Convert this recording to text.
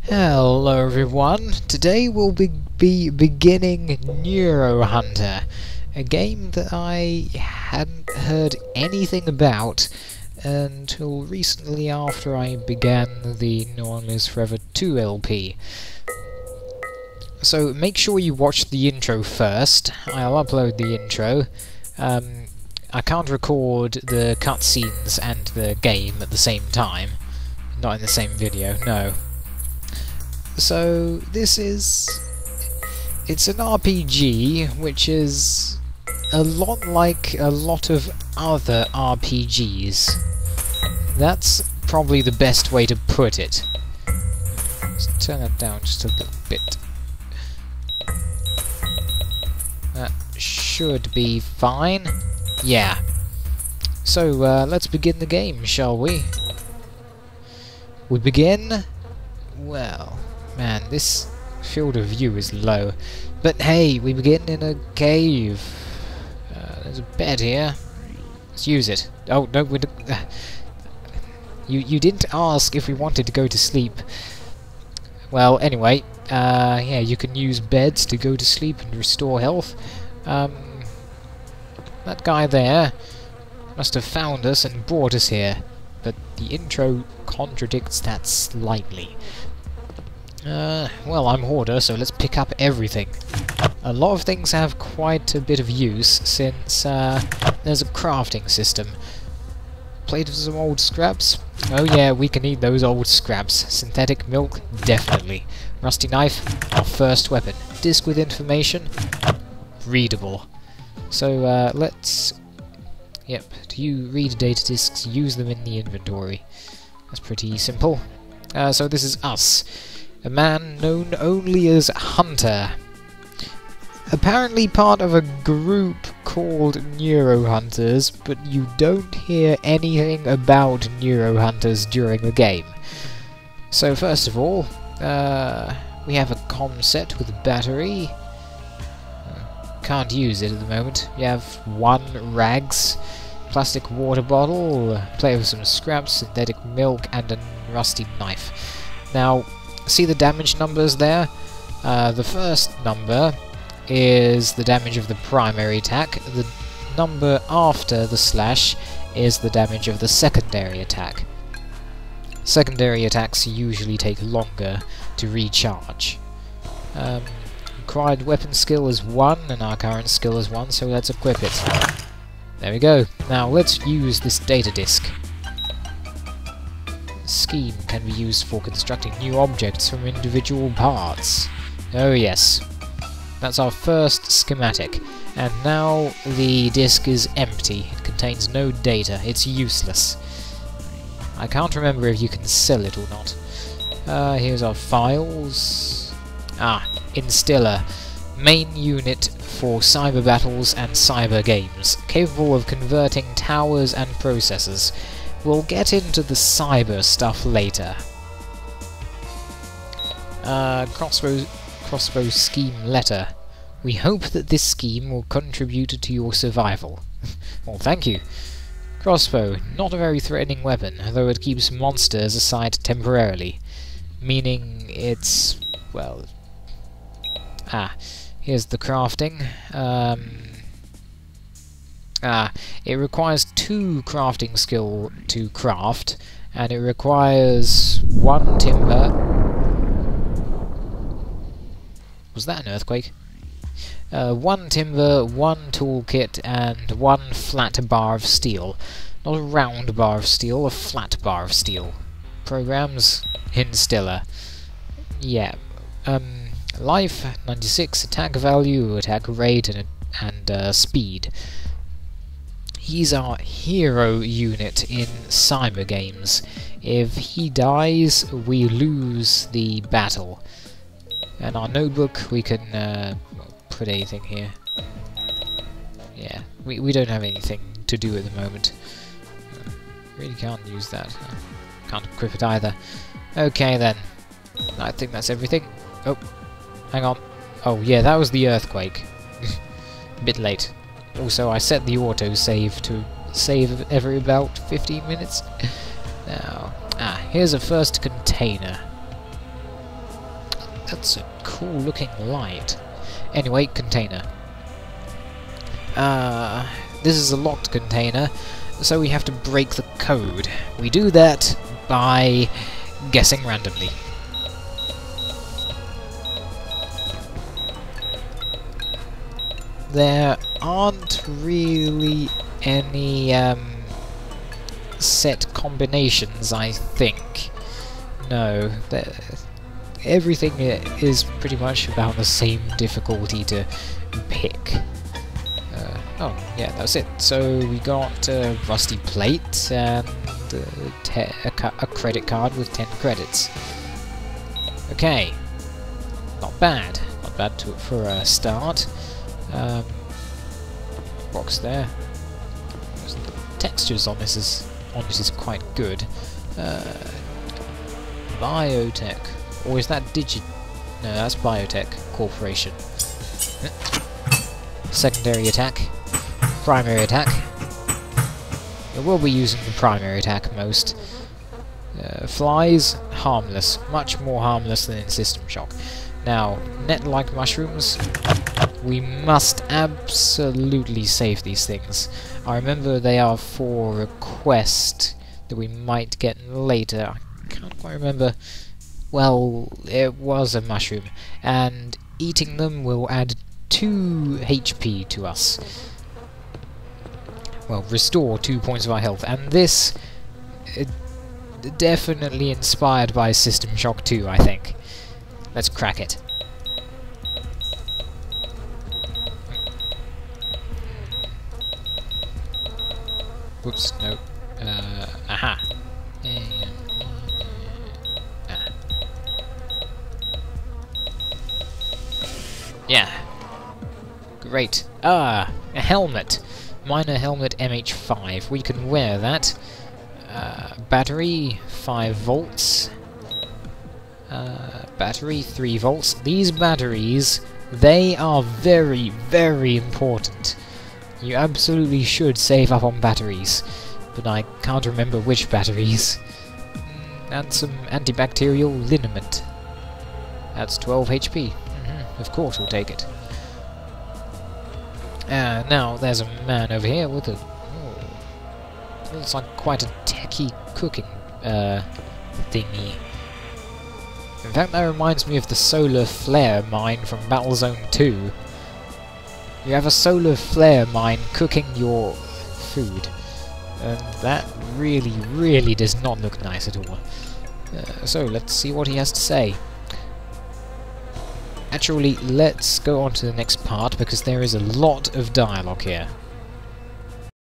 Hello everyone, today we'll be beginning Neuro Hunter, a game that I hadn't heard anything about until recently after I began the No One Lives Forever 2 LP. So make sure you watch the intro first. I'll upload the intro. I can't record the cutscenes and the game at the same time. Not in the same video, no. So this is... it's an RPG which is a lot like a lot of other RPGs. That's probably the best way to put it. Let's turn that down just a little bit. That should be fine. Yeah. So let's begin the game, shall we? We begin... well... man, this field of view is low. But hey, we begin in a cave. There's a bed here. Let's use it. Oh, no, we don't... You didn't ask if we wanted to go to sleep. Well, anyway, yeah, you can use beds to go to sleep and restore health. That guy there must have found us and brought us here. But the intro contradicts that slightly. Well, I'm Hoarder, so let's pick up everything. A lot of things have quite a bit of use, since there's a crafting system. Plate of some old scraps? Oh yeah, we can eat those old scraps. Synthetic milk? Definitely. Rusty knife? Our first weapon. Disc with information? Readable. So, let's... yep, to read data discs, use them in the inventory. That's pretty simple. So this is us. A man known only as Hunter. Apparently part of a group called Neuro Hunters, but you don't hear anything about Neuro Hunters during the game. So first of all, we have a comm set with a battery. Can't use it at the moment. You have one rags, plastic water bottle, plate with some scraps, synthetic milk, and a rusty knife. Now, see the damage numbers there? The first number is the damage of the primary attack. The number after the slash is the damage of the secondary attack. Secondary attacks usually take longer to recharge. Required weapon skill is 1, and our current skill is 1, so let's equip it. There we go. Now let's use this data disk. Scheme can be used for constructing new objects from individual parts. Oh yes. That's our first schematic. And now the disk is empty. It contains no data. It's useless. I can't remember if you can sell it or not. Here's our files. Instiller. Main unit for cyber battles and cyber games. Capable of converting towers and processors. We'll get into the cyber stuff later. Crossbow scheme letter. We hope that this scheme will contribute to your survival. Well, thank you. Crossbow. Not a very threatening weapon, though it keeps monsters aside temporarily. Meaning it's... well... here's the crafting. It requires 2 crafting skill to craft, and it requires 1 timber... was that an earthquake? 1 timber, 1 toolkit, and 1 flat bar of steel. Not a round bar of steel, a flat bar of steel. Programs, Instiller. Yeah. Life, 96, attack value, attack rate, and speed. He's our hero unit in cyber games. If he dies, we lose the battle. And our notebook, we can put anything here. Yeah, we don't have anything to do at the moment. Really can't use that. Can't equip it either. Okay then. I think that's everything. Oh, hang on. Oh yeah, that was the earthquake. A bit late. Also, I set the auto-save to save every about 15 minutes. Now, here's a first container. That's a cool looking light. Anyway, container. This is a locked container, so we have to break the code. We do that by guessing randomly. There aren't really any set combinations, I think. No, everything is pretty much about the same difficulty to pick. Oh, yeah, that's it. So we got a rusty plate and a credit card with 10 credits. Okay, not bad. Not bad for a start. Box there. The textures on this is quite good. Biotech, or is that Digi? No, that's Biotech Corporation. Secondary attack, primary attack. We'll be using the primary attack most. Flies, harmless, much more harmless than in System Shock. Now, net-like mushrooms. We must absolutely save these things. I remember they are for a quest that we might get later. I can't quite remember. Well, it was a mushroom, and eating them will add 2 HP to us. Well, restore 2 points of our health, and this definitely inspired by System Shock 2, I think. Let's crack it. Whoops, no. Aha. Yeah. Great. Ah, a helmet. Minor helmet MH5. We can wear that. Battery, 5 volts. Battery, 3 volts. These batteries, they are very, very important. You absolutely should save up on batteries, but I can't remember which batteries. And some antibacterial liniment. That's 12 HP. Of course we'll take it. Now, there's a man over here with a... Oh, looks like quite a techie cooking thingy. In fact, that reminds me of the solar flare mine from Battlezone 2. You have a solar flare mine cooking your food, and that really, really does not look nice at all. So, let's see what he has to say. Actually, let's go on to the next part, because there is a lot of dialogue here.